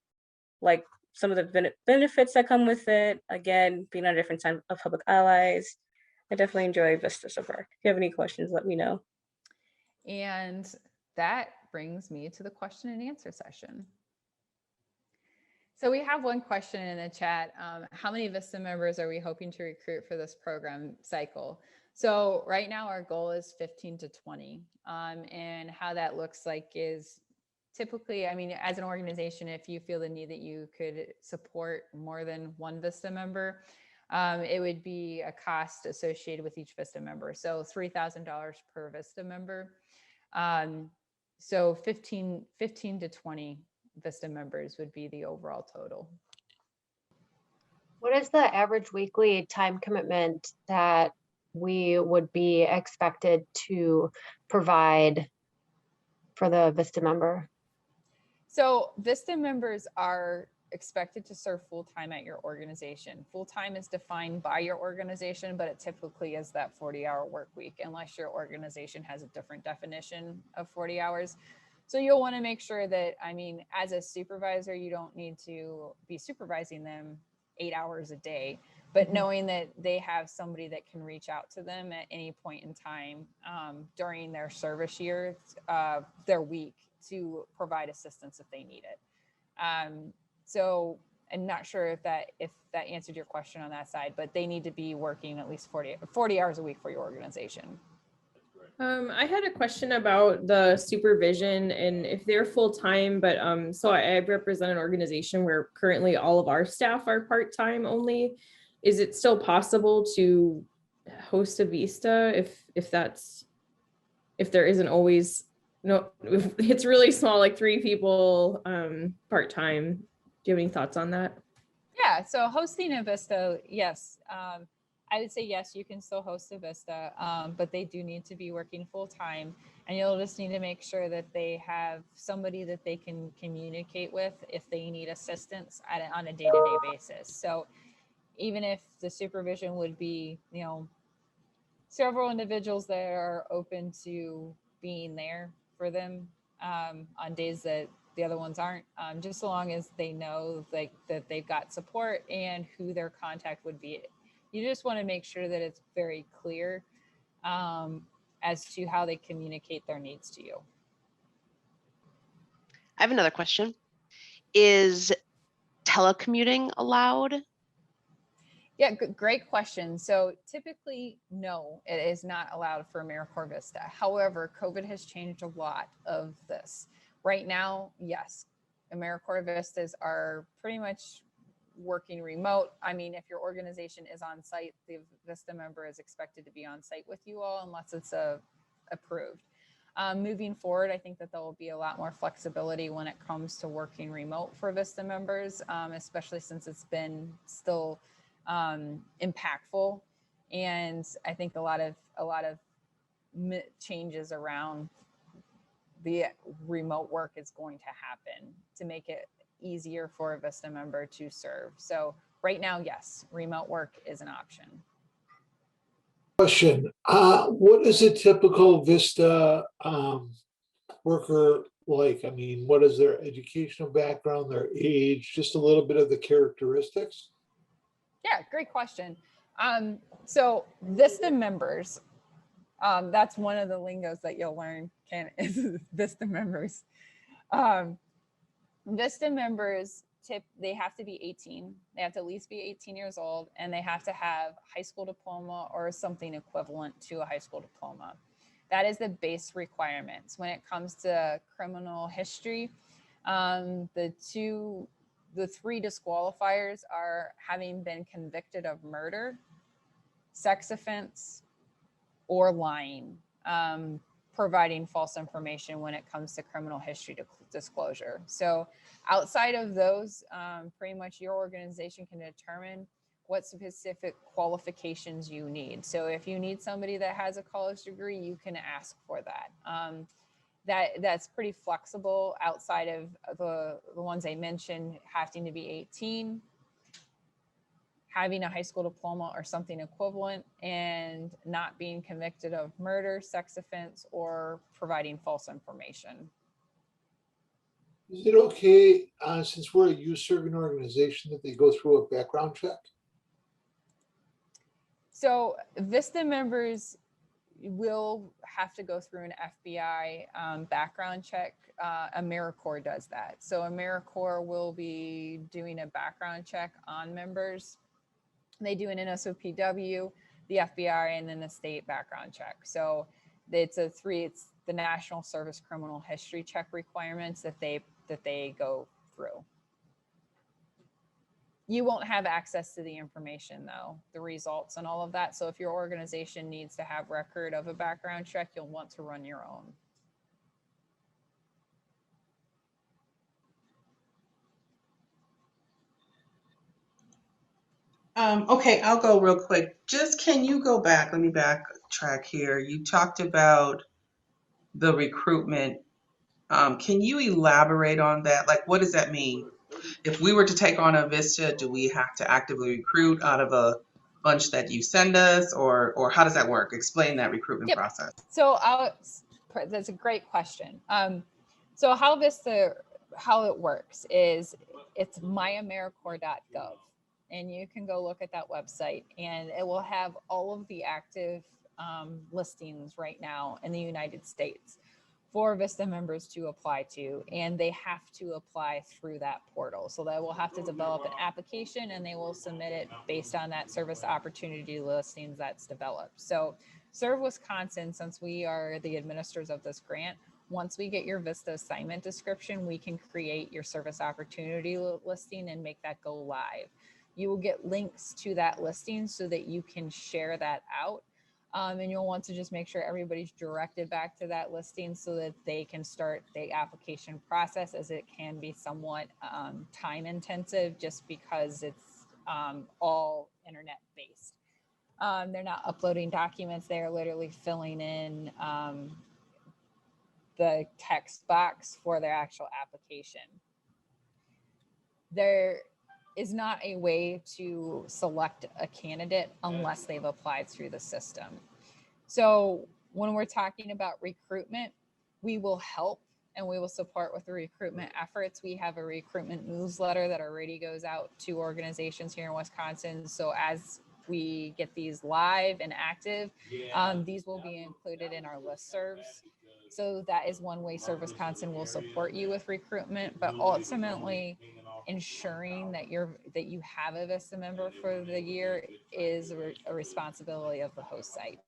like some of the benefits that come with it. Again, being on a different side of Public Allies, I definitely enjoy VISTA so far. If you have any questions, let me know. And that brings me to the question and answer session. So we have one question in the chat. How many VISTA members are we hoping to recruit for this program cycle? So right now our goal is 15 to 20. And how that looks like is typically, as an organization, if you feel the need that you could support more than one VISTA member, it would be a cost associated with each VISTA member. So $3,000 per VISTA member. So 15 to 20 VISTA members would be the overall total. What is the average weekly time commitment that we would be expected to provide for the VISTA member? So VISTA members are expected to serve full-time at your organization. Full-time is defined by your organization, but it typically is that 40-hour work week, unless your organization has a different definition of 40 hours. So you'll want to make sure that, I mean, as a supervisor, you don't need to be supervising them 8 hours a day, but knowing that they have somebody that can reach out to them at any point in time during their service year, their week, to provide assistance if they need it. So I'm not sure if that answered your question on that side, but they need to be working at least 40 hours a week for your organization. I had a question about the supervision and if they're full-time, but so I represent an organization where currently all of our staff are part-time only. Is it still possible to host a VISTA if there isn't always, no, if it's really small, like 3 people part-time? Do you have any thoughts on that? Yeah, so hosting a VISTA, yes. I would say yes, you can still host a VISTA, but they do need to be working full time, and you'll just need to make sure that they have somebody that they can communicate with if they need assistance on a day-to-day basis. So even if the supervision would be, you know, several individuals that are open to being there for them on days that the other ones aren't, just so long as they know like that they've got support and who their contact would be. You just want to make sure that it's very clear as to how they communicate their needs to you. I have another question. Is telecommuting allowed? Yeah, great question. So typically, no, it is not allowed for AmeriCorps VISTA. However, COVID has changed a lot of this. Right now, yes, AmeriCorps VISTAs are pretty much working remote. I mean, if your organization is on site, the VISTA member is expected to be on site with you all unless it's approved. Moving forward, I think that there will be a lot more flexibility when it comes to working remote for VISTA members, especially since it's been still impactful. And I think a lot of changes around the remote work is going to happen to make it easier for a VISTA member to serve. So right now, yes, remote work is an option. Question, what is a typical VISTA worker like? I mean, what is their educational background, their age, just a little bit of the characteristics? Yeah, great question. So VISTA members, that's one of the lingos that you'll learn, is VISTA members. VISTA members, they have to be 18. They have to at least be 18 years old, and they have to have high school diploma or something equivalent to a high school diploma. That is the base requirements. When it comes to criminal history, the 3 disqualifiers are having been convicted of murder, sex offense, or lying, providing false information when it comes to criminal history disclosure. So outside of those, pretty much your organization can determine what specific qualifications you need. So if you need somebody that has a college degree, you can ask for that. That's pretty flexible outside of the ones I mentioned, having to be 18, having a high school diploma or something equivalent, and not being convicted of murder, sex offense, or providing false information. Is it okay, since we're a youth serving organization, that they go through a background check? So VISTA members will have to go through an FBI background check. AmeriCorps does that. So AmeriCorps will be doing a background check on members. They do an NSOPW, the FBI, and then the state background check. So it's the National Service Criminal History Check requirements that they go through. You won't have access to the information though, the results and all of that. So if your organization needs to have record of a background check, you'll want to run your own. Okay, I'll go real quick. Just can you go back? Let me backtrack here. You talked about the recruitment. Can you elaborate on that? Like, what does that mean? If we were to take on a VISTA, do we have to actively recruit out of a bunch that you send us, or how does that work? Explain that recruitment Yep. process. So that's a great question. So how it works is it's myamericorps.gov, and you can go look at that website, and it will have all of the active listings right now in the United States for VISTA members to apply to, and they have to apply through that portal. So they will have to develop an application, and they will submit it based on that service opportunity listings that's developed. So Serve Wisconsin, since we are the administrators of this grant, once we get your VISTA assignment description, we can create your service opportunity listing and make that go live. You will get links to that listing so that you can share that out. And you'll want to just make sure everybody's directed back to that listing so that they can start the application process, as it can be somewhat time intensive just because it's all internet based. They're not uploading documents. They're literally filling in the text box for their actual application. There is not a way to select a candidate unless they've applied through the system. So when we're talking about recruitment, we will help and we will support with the recruitment efforts. We have a recruitment newsletter that already goes out to organizations here in Wisconsin. So as we get these live and active, these will be included in our listservs. So that is one way Serve Wisconsin will support you with recruitment, but ultimately ensuring that you have a VISTA member for the year is a responsibility of the host site.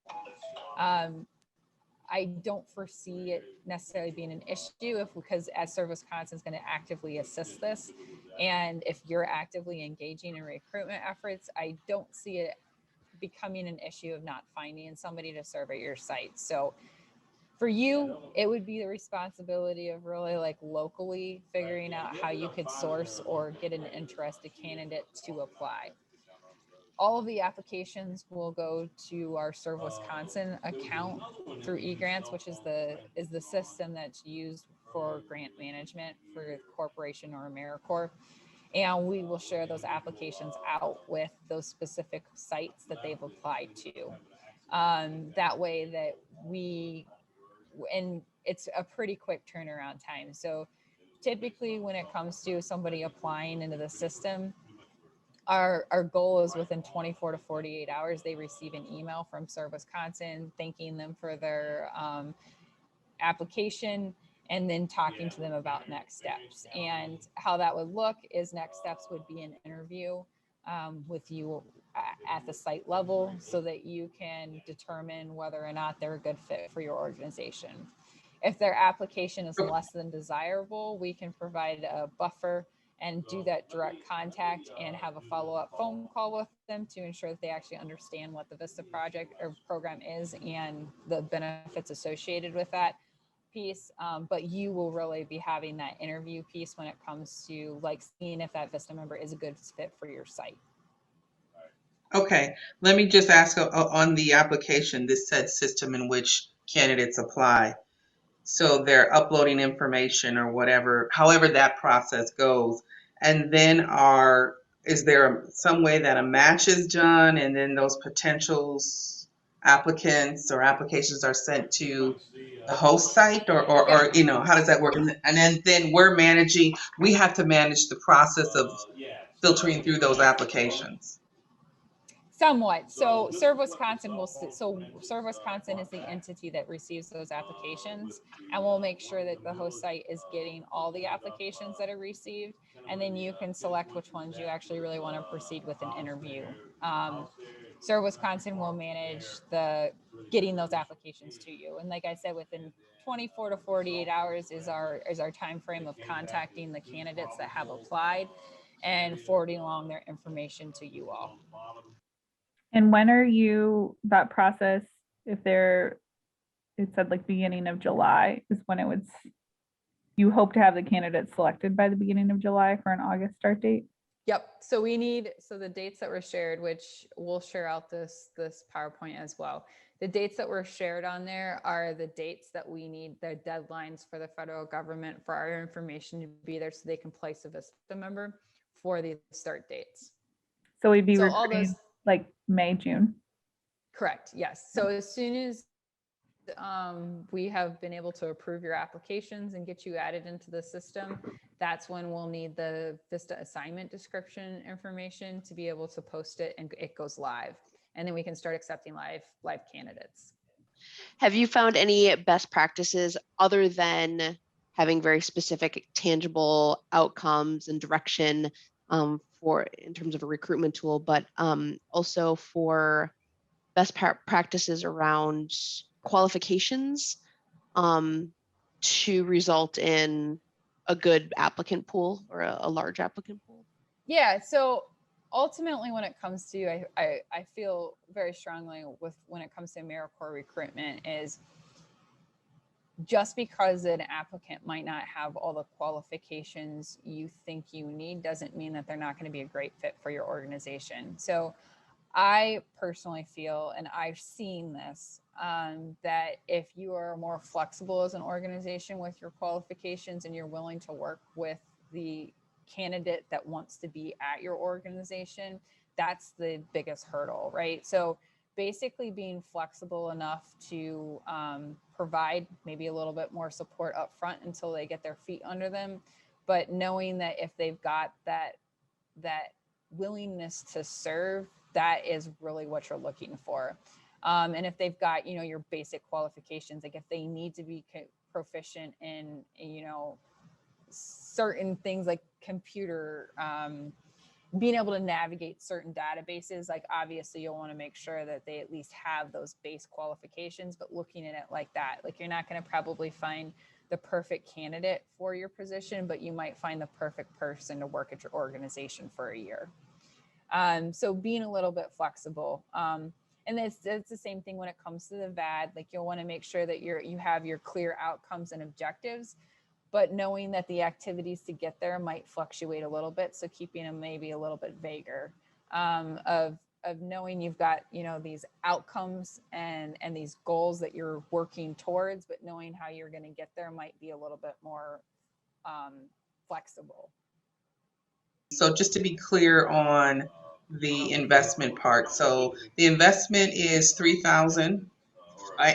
I don't foresee it necessarily being an issue because as Serve Wisconsin is going to actively assist this, and if you're actively engaging in recruitment efforts, I don't see it becoming an issue of not finding somebody to serve at your site. So for you, it would be the responsibility of really like locally figuring out how you could source or get an interested candidate to apply. All of the applications will go to our Serve Wisconsin account through eGrants, which is the system that's used for grant management for the corporation or AmeriCorps. And we will share those applications out with those specific sites that they've applied to. That way that and it's a pretty quick turnaround time. So typically when it comes to somebody applying into the system, our goal is within 24 to 48 hours, they receive an email from Serve Wisconsin thanking them for their application and then talking to them about next steps. And how that would look is next steps would be an interview with you at the site level so that you can determine whether or not they're a good fit for your organization. If their application is less than desirable, we can provide a buffer and do that direct contact and have a follow-up phone call with them to ensure that they actually understand what the VISTA project or program is and the benefits associated with that piece. But you will really be having that interview piece when it comes to like seeing if that VISTA member is a good fit for your site. Okay, let me just ask on the application, this said system in which candidates apply. So they're uploading information or whatever, however that process goes. And then is there some way that a match is done and then those potential applicants or applications are sent to the host site or how does that work? And then we have to manage the process of filtering through those applications. Somewhat. So Serve Wisconsin Serve Wisconsin is the entity that receives those applications, and we'll make sure that the host site is getting all the applications that are received, and then you can select which ones you actually really want to proceed with an interview. Serve Wisconsin will manage the getting those applications to you, and like I said, within 24 to 48 hours is our time frame of contacting the candidates that have applied and forwarding along their information to you all. And when are that process, it said like beginning of July is when you hope to have the candidates selected by the beginning of July for an August start date? Yep. So we need, so the dates that were shared, which we'll share out this PowerPoint as well. The dates that were shared on there are the dates that we need, the deadlines for the federal government for our information to be there so they can place a VISTA member for the start dates. So we'd be So all recruiting those, like May, June. correct. Yes. So as soon as we have been able to approve your applications and get you added into the system, that's when we'll need the VISTA assignment description information to be able to post it and it goes live. And then we can start accepting live candidates. Have you found any best practices other than having very specific, tangible outcomes and direction for in terms of a recruitment tool, but also for best practices around qualifications to result in a good applicant pool or a large applicant pool? Yeah. So ultimately, when it comes to, I feel very strongly with when it comes to AmeriCorps recruitment is just because an applicant might not have all the qualifications you think you need doesn't mean that they're not going to be a great fit for your organization. So I personally feel, and I've seen this, that if you are more flexible as an organization with your qualifications and you're willing to work with the candidate that wants to be at your organization, that's the biggest hurdle, right? So basically being flexible enough to provide maybe a little bit more support up front until they get their feet under them, but knowing that if they've got that willingness to serve, that is really what you're looking for. And if they've got, your basic qualifications, like if they need to be proficient in, certain things like computer, being able to navigate certain databases, like obviously you'll want to make sure that they at least have those base qualifications, but looking at it like that, like you're not going to probably find the perfect candidate for your position, but you might find the perfect person to work at your organization for a year. So being a little bit flexible. And it's the same thing when it comes to the VAD, like you'll want to make sure that you have your clear outcomes and objectives, but knowing that the activities to get there might fluctuate a little bit. So keeping them maybe a little bit vaguer, of knowing you've got, these outcomes and these goals that you're working towards, but knowing how you're going to get there might be a little bit more flexible. So just to be clear on the investment part. So the investment is $3,000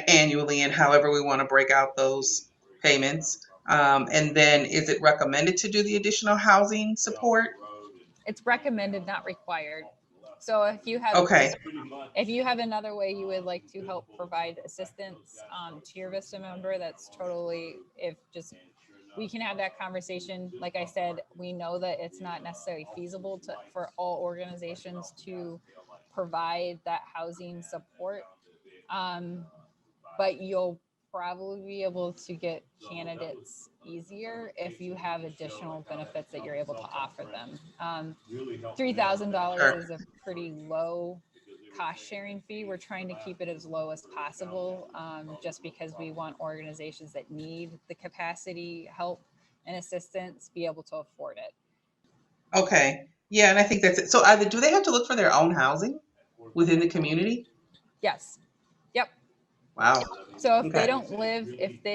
annually, and however we want to break out those payments. And then is it recommended to do the additional housing support? It's recommended, not required. So if you have another way you would like to help provide assistance to your VISTA member, that's totally, we can have that conversation. Like I said, we know that it's not necessarily feasible for all organizations to provide that housing support. But you'll probably be able to get candidates easier if you have additional benefits that you're able to offer them. $3,000 is a pretty low cost sharing fee. We're trying to keep it as low as possible, just because we want organizations that need the capacity, help, and assistance be able to afford it. Okay. Yeah, and I think that's it. So do they have to look for their own housing within the community? Yes. Yep. Wow. So if they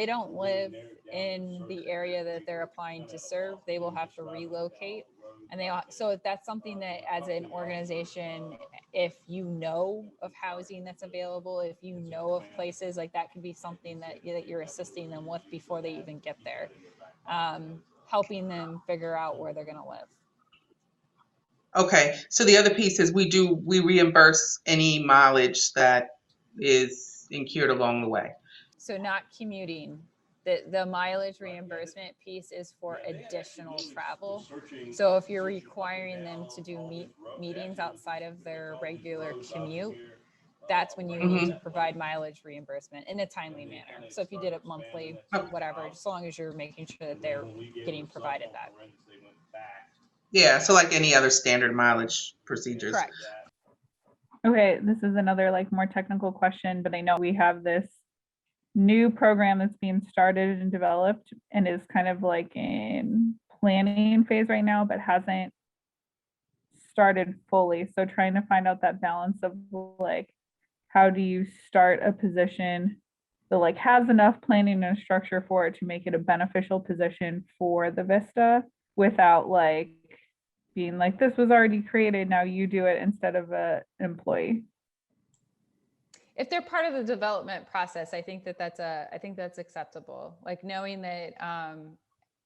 don't live in the area that they're applying to serve, they will have to relocate. And so that's something that as an organization, if you know of housing that's available, if you know of places, like that can be something that you're assisting them with before they even get there, helping them figure out where they're going to live. Okay. So the other piece is we reimburse any mileage that is incurred along the way. So not commuting. The mileage reimbursement piece is for additional travel. So if you're requiring them to do meetings outside of their regular commute, that's when you need to provide mileage reimbursement in a timely manner. So if you did it monthly, whatever, as long as you're making sure that they're getting provided that. Yeah, so like any other standard mileage procedures. Correct. Okay, this is another like more technical question, but I know we have this new program that's being started and developed and is kind of like in planning phase right now, but hasn't started fully. So trying to find out that balance of like, how do you start a position that like has enough planning and structure for it to make it a beneficial position for the VISTA without like being like, this was already created, now you do it instead of an employee. If they're part of the development process, I think that's acceptable. Like knowing that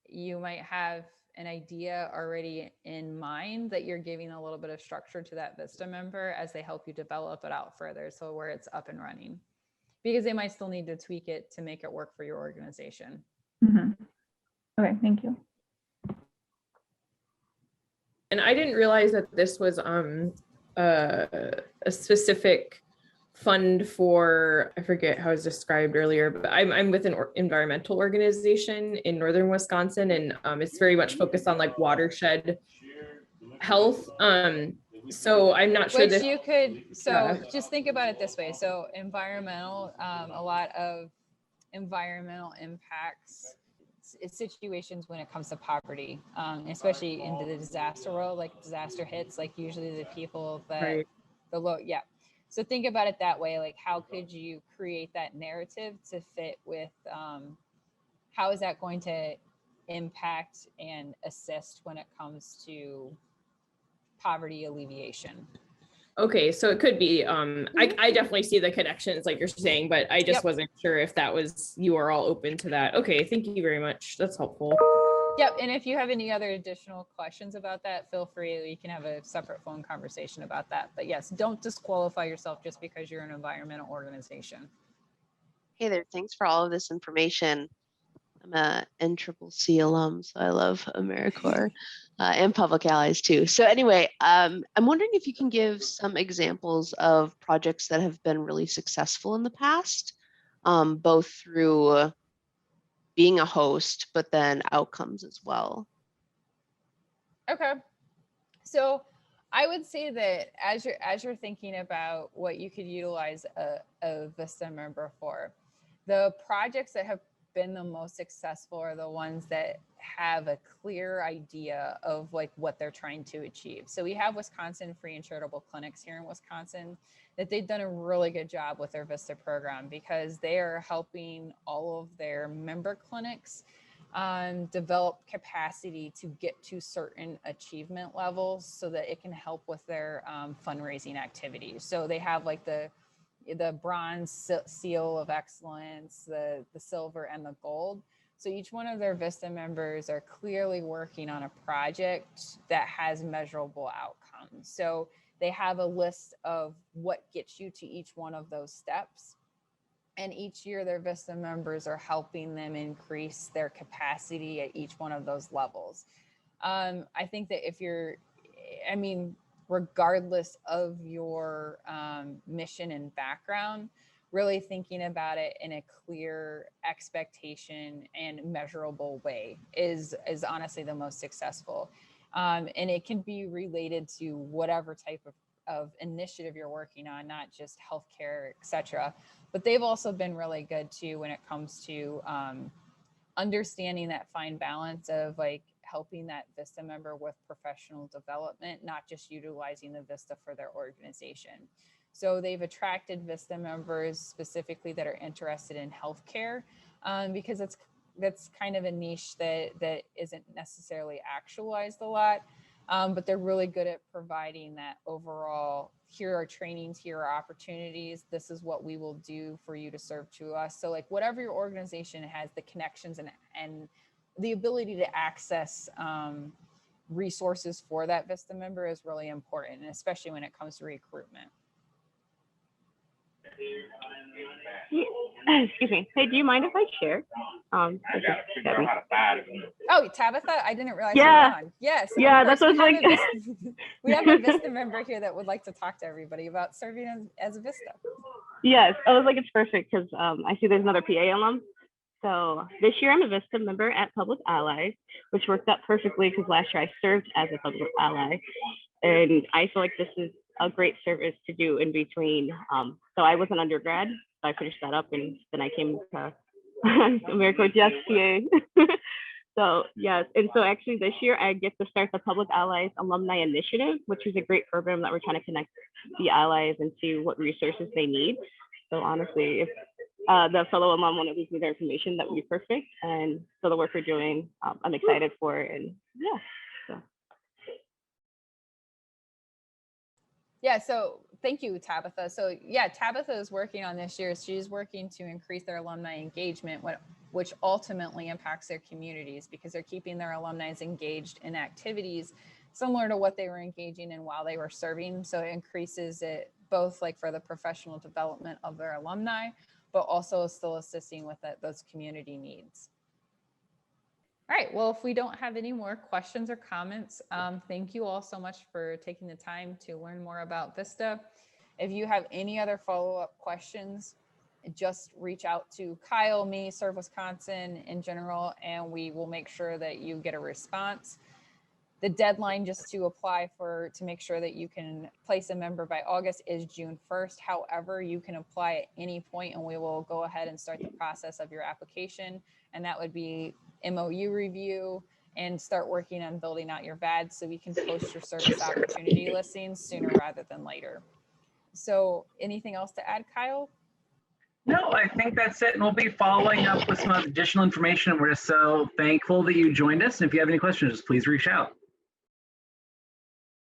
you might have an idea already in mind that you're giving a little bit of structure to that VISTA member as they help you develop it out further. So where it's up and running, because they might still need to tweak it to make it work for your organization. Mm-hmm. Okay, thank you. And I didn't realize that this was a specific fund for, I forget how it was described earlier, but I'm with an environmental organization in northern Wisconsin, and it's very much focused on like watershed health. So I'm not sure Which that you could, so just think about it this way. So environmental, a lot of environmental impacts situations when it comes to poverty, especially into the disaster world, like disaster hits, like usually the people that right. the low, yeah. So think about it that way. Like, how could you create that narrative to fit with, how is that going to impact and assist when it comes to poverty alleviation? Okay, so it could be, I definitely see the connections like you're saying, but I just wasn't sure if that was, you are all open to that. Okay, thank you very much. That's helpful. Yep, and if you have any other additional questions about that, feel free, we can have a separate phone conversation about that. But yes, don't disqualify yourself just because you're an environmental organization. Hey there, thanks for all of this information. I'm a NCCC alum, so I love AmeriCorps and Public Allies too. So anyway, I'm wondering if you can give some examples of projects that have been really successful in the past, both through being a host, but then outcomes as well. Okay, so I would say that as you're thinking about what you could utilize a VISTA member for, the projects that have been the most successful are the ones that have a clear idea of like what they're trying to achieve. So we have Wisconsin Free and Charitable Clinics here in Wisconsin that they've done a really good job with their VISTA program, because they are helping all of their member clinics develop capacity to get to certain achievement levels so that it can help with their fundraising activities. So they have like the bronze seal of excellence, the silver, and the gold. So each one of their VISTA members are clearly working on a project that has measurable outcomes. So they have a list of what gets you to each one of those steps. And each year their VISTA members are helping them increase their capacity at each one of those levels. I think that if you're, I mean, regardless of your mission and background, really thinking about it in a clear expectation and measurable way is honestly the most successful. And it can be related to whatever type of initiative you're working on, not just healthcare, et cetera. But they've also been really good too when it comes to understanding that fine balance of like helping that VISTA member with professional development, not just utilizing the VISTA for their organization. So they've attracted VISTA members specifically that are interested in healthcare, because that's kind of a niche that isn't necessarily actualized a lot. But they're really good at providing that overall, here are trainings, here are opportunities, this is what we will do for you to serve to us. So like whatever your organization has, the connections and the ability to access resources for that VISTA member is really important, and especially when it comes to recruitment. Excuse me. Hey, do you mind if I share? Oh, Tabitha, I didn't realize yeah. you were on. Yes. Yeah, that's what I was like. We have a VISTA member here that would like to talk to everybody about serving as a VISTA. Yes, I was like, it's perfect because I see there's another PA alum. So this year I'm a VISTA member at Public Allies, which worked out perfectly because last year I served as a Public Ally. And I feel like this is a great service to do in between. So I was an undergrad, so I finished that up, and then I came to AmeriCorps PA. So yes, and so actually this year I get to start the Public Allies Alumni Initiative, which is a great program that we're trying to connect the allies and see what resources they need. So honestly, if the fellow alum want to leave me their information, that would be perfect. And so the work we're doing, I'm excited for, and yeah. So. Yeah, so thank you, Tabitha. So yeah, Tabitha is working on this year. She's working to increase their alumni engagement, which ultimately impacts their communities because they're keeping their alumni engaged in activities similar to what they were engaging in while they were serving. So it increases it both like for the professional development of their alumni, but also still assisting with those community needs. All right, well, if we don't have any more questions or comments, thank you all so much for taking the time to learn more about VISTA. If you have any other follow-up questions, just reach out to Kyle, me, Serve Wisconsin in general, and we will make sure that you get a response. The deadline just to apply to make sure that you can place a member by August is June 1st. However, you can apply at any point and we will go ahead and start the process of your application. And that would be MOU review and start working on building out your badge so we can post your service opportunity listings sooner rather than later. So anything else to add, Kyle? No, I think that's it. And we'll be following up with some additional information. We're just so thankful that you joined us. And if you have any questions, just please reach out.